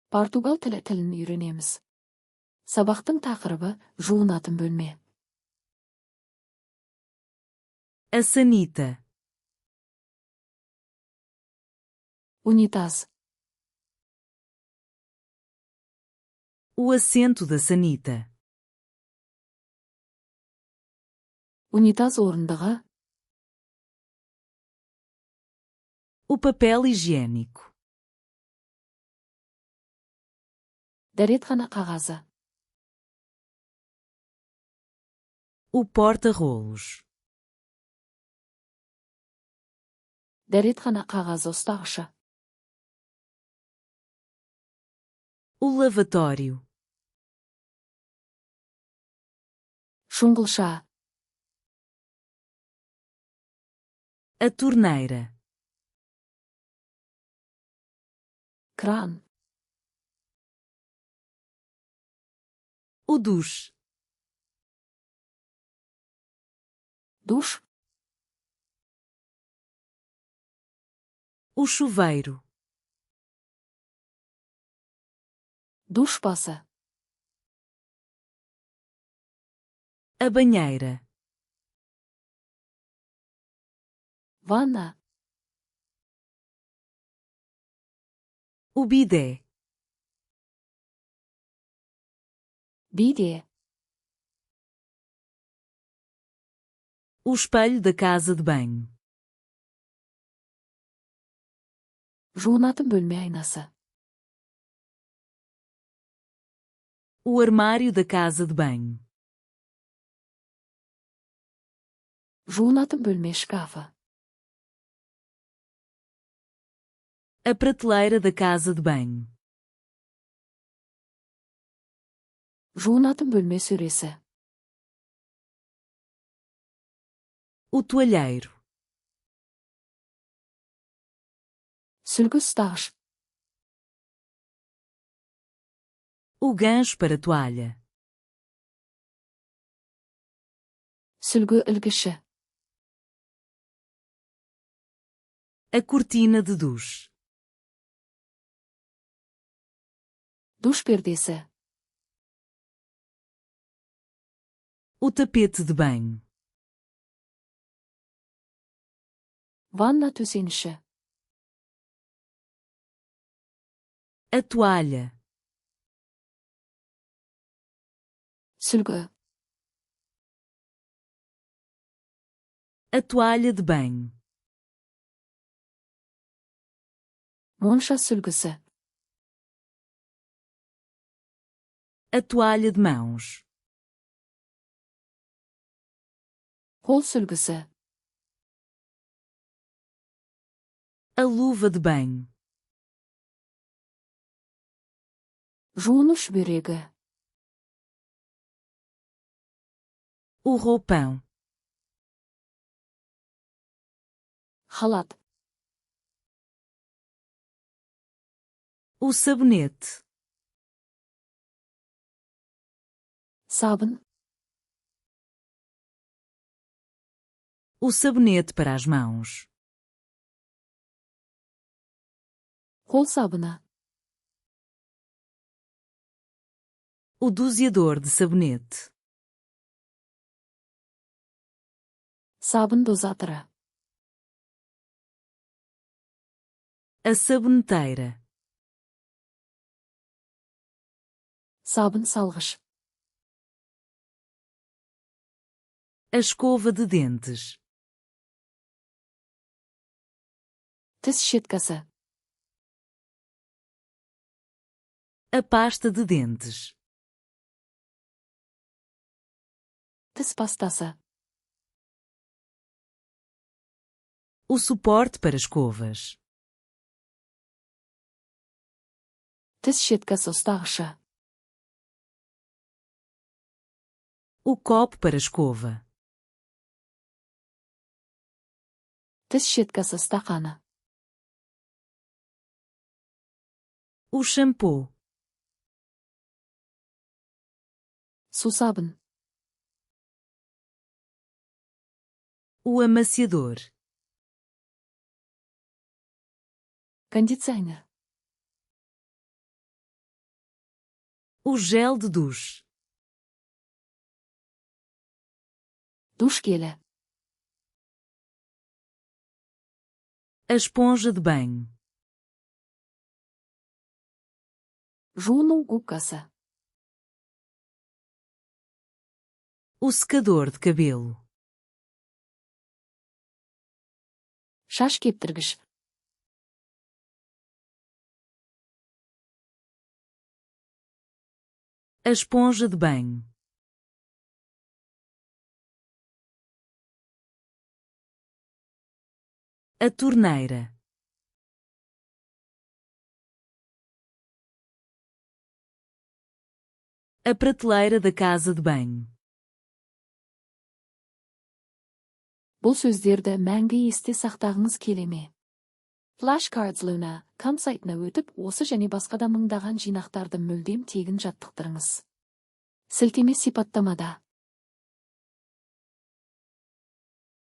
Португал тілін үйренеміз. Сабақтың тақырыбы жуынатын бөлме. A sanita. Унитаз. O assento da sanita. Унитаз орындығы. O papel higiênico. Дәретхана қағазы. O porta-rolos. Дәретхана қағазы ұстағышы. O lavatório. Шұңғылша. A torneira. Кран. O duche. Душ. O chuveiro. Душ басы. A banheira. Ванна. O bidé. Биде. O espelho da casa de banho. Жуынатын бөлме айнасы. O armário da casa de banho. Жуынатын бөлме шкафы. A prateleira da casa de banho. Жуынатын бөлме сөресі. O toalheiro. Сүлгі ұстағыш. O gancho para toalha. Сүлгі ілгіші. A cortina de duche. Душ пердесі. O tapete de banho. Ванна төсеніші. A toalha. Сүлгі. A toalha de banho. Монша сүлгісі. A toalha de mãos. Қол сүлгісі. A luva de banho. Жуыныш бөрегі. O roupão. Халат. O sabonete. Сабын. O sabonete para as mãos. Қол сабыны. O doseador de sabonete. Сабын дозатыры. A saboneteira. Сабын салғыш. A escova de dentes. Тіс щеткасы. A pasta de dentes. Тіс пастасы. O suporte para escovas. Тіс щеткасы ұстағышы. O copo para escova. Тіс щеткасы стақаны. O shampoo. Сусабын. O amaciador. Кондиционер. O gel de duche. Душ гелі. A esponja de banho. Жуыну губкасы. O secador de cabelo. Шаш кептіргіш. A esponja de banho. A torneira. A prateleira da casa de banho. Бұл сөздерді мәңгі есте сақтағыңыз келе ме? Flashcards Luna com сайтына өтіп, осы және басқа да мыңдаған жинақтарды мүлдем тегін жаттықтырыңыз. Сілтеме сипаттамада.